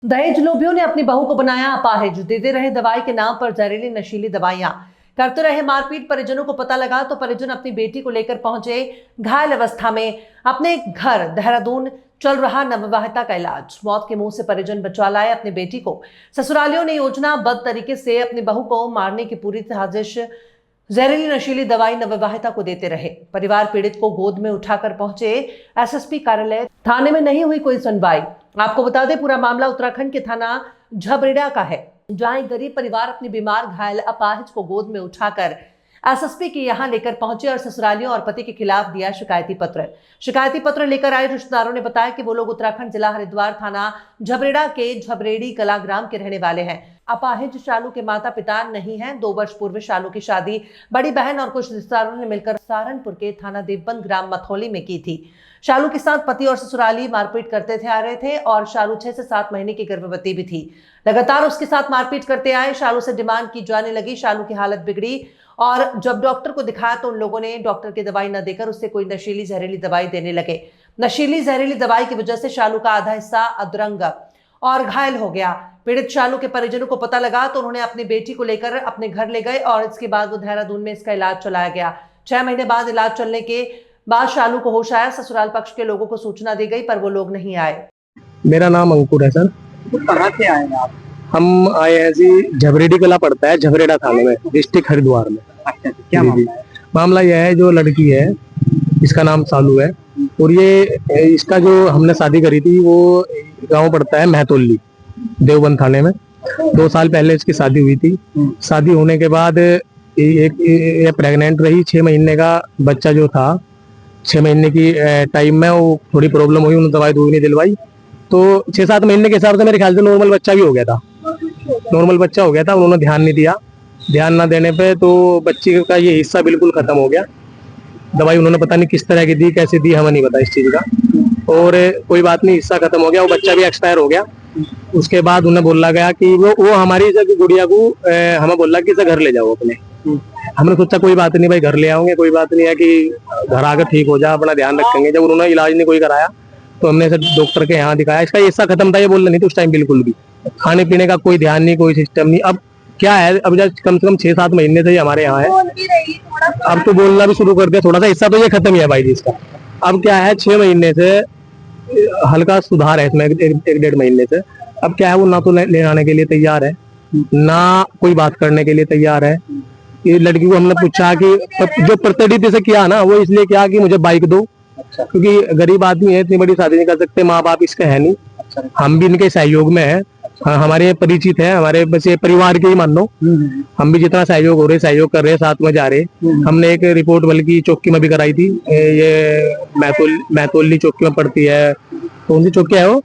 दहेज लोभियों ने अपनी बहू को बनाया अपाहिज, देते रहे दवाई के नाम पर जहरीली नशीली दवाइयां, करते रहे मारपीट। परिजनों को पता लगा तो परिजन अपनी बेटी को लेकर पहुंचे। घायल अवस्था में अपने घर देहरादून चल रहा नवविवाहिता का इलाज। मौत के मुंह से परिजन बचा लाए अपनी बेटी को। ससुरालियों ने योजनाबद्ध तरीके से अपनी बहू को मारने की पूरी साजिश, जहरीली नशीली दवाई नवविवाहिता को देते रहे। परिवार पीड़ित को गोद में उठाकर पहुंचे एसएसपी कार्यालय। थाने में नहीं हुई कोई सुनवाई। आपको बता दें, पूरा मामला उत्तराखंड के थाना झबरेड़ा का है, जहां एक गरीब परिवार अपनी बीमार घायल अपाहिज को गोद में उठाकर एसएसपी के यहां लेकर पहुंचे और ससुरालियों और पति के खिलाफ दिया शिकायती पत्र। शिकायती पत्र लेकर आए रिश्तेदारों ने बताया कि वो लोग उत्तराखंड जिला हरिद्वार थाना झबरेड़ा के झबरेड़ी कला ग्राम के रहने वाले हैं। अपाहिज शालू के माता पिता नहीं हैं। 2 वर्ष पूर्व शालू की शादी बड़ी बहन और कुछ रिश्तेदारों ने मिलकर सहारनपुर के थाना देवबंद ग्राम मथौली में की थी। शालू के साथ पति और ससुराली मारपीट करते थे आ रहे थे और शालू 6 से 7 महीने की गर्भवती भी थी। लगातार उसके साथ मारपीट करते आए। शालू से डिमांड की जाने लगी। शालू की हालत बिगड़ी और जब डॉक्टर को दिखाया तो उन लोगों ने डॉक्टर की दवाई न देकर उससे कोई नशीली जहरीली दवाई देने लगे। नशीली जहरीली दवाई की वजह से शालू का आधा हिस्सा अधरंग और घायल हो गया। पीड़ित शालू के परिजनों को पता लगा तो उन्होंने अपनी बेटी को लेकर अपने घर ले गए और इसके बाद वो देहरादून में इसका इलाज चलाया गया। 6 महीने बाद इलाज चलने के बाद शालू को होश आया। ससुराल पक्ष के लोगों को सूचना दी गई पर वो लोग नहीं आए। मेरा नाम अंकुर है सर। कहाँ से आए हैं आप? हम आए हैं जी, झबरेड़ी कला पड़ता है, झबरेड़ा थाने में, डिस्ट्रिक्ट हरिद्वार में। अच्छा, क्या मामला है? मामला यह है, जो लड़की है इसका नाम शालू है और ये इसका जो हमने शादी करी थी वो गांव पड़ता है महतोली, देवबंद थाने में। 2 साल पहले इसकी शादी हुई थी। शादी होने के बाद ये प्रेग्नेंट रही। 6 महीने का बच्चा जो था, 6 महीने की टाइम में वो थोड़ी प्रॉब्लम हुई, उन्होंने दवाई नहीं दिलवाई तो 6-7 महीने के हिसाब से मेरे ख्याल से नॉर्मल बच्चा भी हो गया था। नॉर्मल बच्चा हो गया था, उन्होंने ध्यान नहीं दिया। ध्यान ना देने पे तो बच्चे का ये हिस्सा बिल्कुल खत्म हो गया। दवाई उन्होंने पता नहीं किस तरह की दी, कैसे दी, हमें नहीं पता इस चीज का। और कोई बात नहीं, हिस्सा खत्म हो गया, वो बच्चा भी एक्सपायर हो गया। उसके बाद उन्हें बोला गया कि वो हमारी गुड़िया को हमें बोला कि इसे घर ले जाओ अपने। हमने सोचा कोई बात नहीं भाई, घर ले आओगे, कोई बात नहीं है कि घर आकर ठीक हो जा, अपना ध्यान रखेंगे। जब उन्होंने इलाज नहीं कोई कराया तो हमने इसे डॉक्टर के यहाँ दिखाया। इसका हिस्सा खत्म था, ये बोल रहे नहीं तो उस टाइम बिल्कुल भी। खाने पीने का कोई ध्यान नहीं, कोई सिस्टम नहीं। अब क्या है, अब जब कम से कम 6-7 महीने से हमारे यहाँ है, अब तो बोलना भी शुरू कर दिया। थोड़ा सा हिस्सा तो ये खत्म ही है भाई जी इसका। अब क्या है, 6 महीने से हल्का सुधार है इसमें, 1-1.5 महीने से। अब क्या है, वो ना तो ले आने के लिए तैयार है, ना कोई बात करने के लिए तैयार है। ये लड़की को हमने पूछा कि जो प्रतिनिधि से किया ना, वो इसलिए किया कि मुझे बाइक दो, क्योंकि गरीब आदमी है, इतनी बड़ी शादी नहीं कर सकते, माँ बाप इसके है नहीं। हम भी इनके सहयोग में है, हमारे परिचित है, हमारे बस ये परिवार के ही मान लो। हम भी जितना सहयोग हो रहे, सहयोग कर रहे हैं, साथ में जा रहे। हमने एक रिपोर्ट बल्कि चौकी में भी कराई थी। ये महतोली चौकी में पड़ती है, कौन सी चौकी है वो,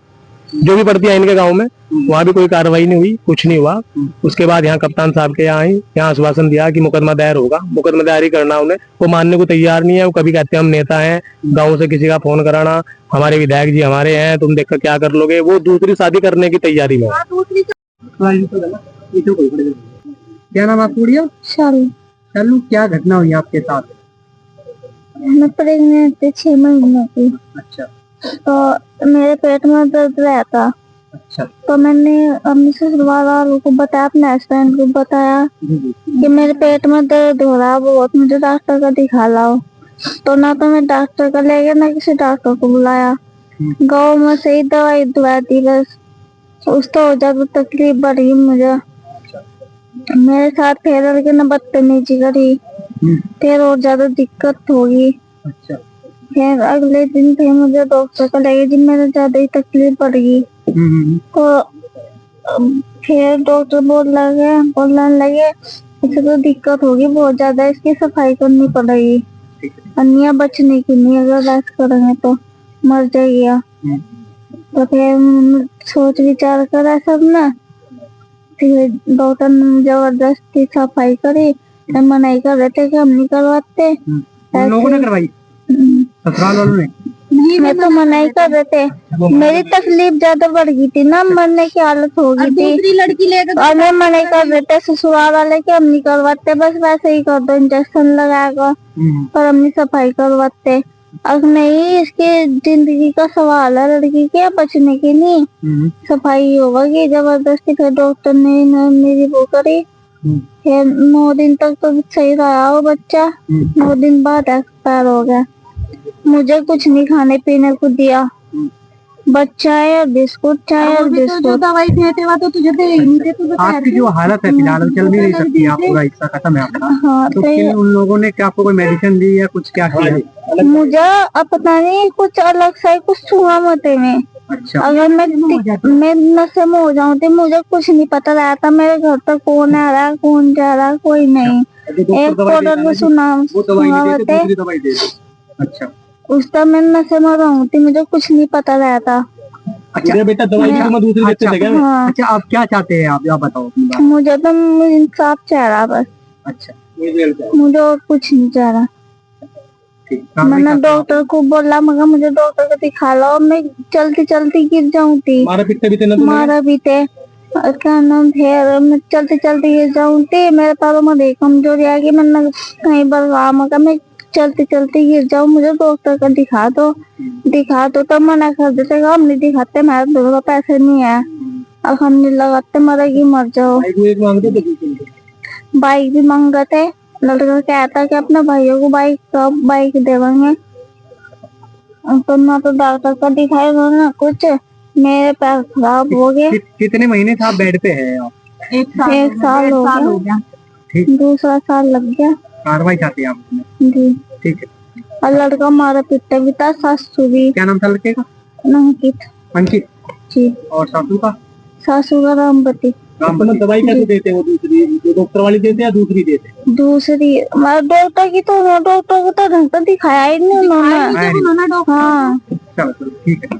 जो भी पड़ती है इनके गांव में, वहाँ भी कोई कार्रवाई नहीं हुई, कुछ नहीं हुआ। उसके बाद यहाँ कप्तान साहब के यहाँ आई, यहाँ आश्वासन दिया कि मुकदमा दायर होगा। मुकदमा दायर ही करना उन्हें, वो मानने को तैयार नहीं है। वो कभी कहते हैं हम नेता हैं, गाँव से किसी का फोन कराना, हमारे विधायक जी हमारे हैं, तुम देखकर क्या कर लोगे। वो दूसरी शादी करने की तैयारी में है। क्या नाम आपको? शालू। शालू, क्या घटना हुई आपके साथ? मैं प्रेग्नेंट थी 6 महीने की। अच्छा, तो मेरे पेट में दर्द रहता। अच्छा, तो मैंने अपने ससुराल वालों को बताया, अपने हस्बैंड को बताया कि मेरे पेट में दर्द हो रहा है बहुत, मुझे डॉक्टर का दिखा लाओ। तो ना तो मैं डॉक्टर का ले गया, ना किसी डॉक्टर को बुलाया। गाँव में से ही दवाई दी बस। उस तो ज्यादा तकलीफ बढ़ी मुझे। मेरे साथ फिर के न बदतमीजी करी, फिर और ज्यादा दिक्कत होगी। अच्छा, फिर अगले दिन फिर मुझे डॉक्टर का ले गए जी, मेरे ज्यादा ही तकलीफ बढ़ गई। तो फिर डॉक्टर बोलने लगे इसे तो दिक्कत होगी बहुत ज्यादा, इसकी सफाई करनी पड़ेगी, अन्य बचने की नहीं, अगर रेस्ट करेंगे तो मर जाएगी। तो फिर सोच विचार करा सब ना, फिर डॉक्टर ने जबरदस्ती सफाई करी। मैं मनाई कर रहे थे कि हम नहीं करवाते। लोगों ने करवाई? ससुराल वालों ने? मैं तो मनाई कर रहे थे, मेरी तकलीफ ज्यादा बढ़ गई थी ना, मरने की हालत हो गई थी। दूसरी लड़की लेकर और मैं मनाई कर रहे थे ससुराल वाले कि हम नहीं करवाते, बस वैसे ही कर दो इंजेक्शन लगाकर, पर हम नहीं सफाई करवाते। अब नहीं, इसके जिंदगी का सवाल है, लड़की के बचने की नहीं। सफाई होगी जबरदस्ती, फिर डॉक्टर ने मेरी वो करी। फिर 9 दिन तक तो सही रहा वो बच्चा, 9 दिन बाद एक्सपायर हो गया। मुझे कुछ नहीं खाने पीने को दिया, बच्चा है और बिस्कुट चाहे और बिस्कुट। दवाई देते हुआ तो तुझे दे ही नहीं देते। आपकी जो हालत है फिलहाल चल भी नहीं सकती, आप पूरा हिस्सा खत्म है आपका। हाँ, तो फिर उन लोगों ने क्या आपको कोई मेडिसिन दी या कुछ क्या किया? मुझे अब पता नहीं, कुछ अलग सा कुछ छुआ मते में। अच्छा, अगर मैं नशे में हो जाऊँ तो मुझे कुछ नहीं पता रहता मेरे घर पर कौन आ रहा है कौन जा रहा है, कोई नहीं। एक पाउडर में सुना। अच्छा, उस टाइम मैं नशे में रहूँ थी, मुझे कुछ नहीं पता रहता। अच्छा बेटा, दवाई भी दूसरी देते थे क्या? हाँ। अच्छा, आप क्या चाहते हैं? आप बताओ अपनी बात। मुझे तो इंसाफ चाह रहा बस। अच्छा, मुझे और कुछ नहीं चाह रहा। ठीक। मैंने डॉक्टर को बोला, मगर मुझे डॉक्टर को दिखा लो, मैं चलती चलती गिर जाऊँ थी। मारा भी थे क्या नाम, फिर मैं चलती चलती गिर जाऊँ थी, मेरे पैरों में कमजोरी आ गई। मैंने कहीं बलवा, मगर मैं चलती चलती गिर जाऊँ, मुझे डॉक्टर का दिखा दो तो मना कर देते, हम नहीं दिखाते, मेरे दोनों पैसे नहीं है, अब हम नहीं लगाते, मरेगी मर जाओ। बाइक भी मांगते, लड़का कहता कि अपने भाइयों को बाइक देवेंगे। तो ना तो डॉक्टर का दिखाया ना कुछ, मेरे पैर खराब हो गए। कितने महीने से आप बेड पे हैं आप? 1 साल हो गया। ठीक। दूसरा साल लग गया। कार्रवाई चाहते हैं आप उसमें? जी। ठीक है। और लड़का मारा पीटा भी था, सासू भी। क्या नाम था लड़के का? अंकित जी। और सासू का? सासू का रामपति। दवाई कैसे देते हैं वो? दूसरी जो डॉक्टर वाली देते हैं या दूसरी देते? दूसरी डॉक्टर को तो ढंग से दिखाया ही नहीं उन्होंने। हाँ, चलो ठीक है।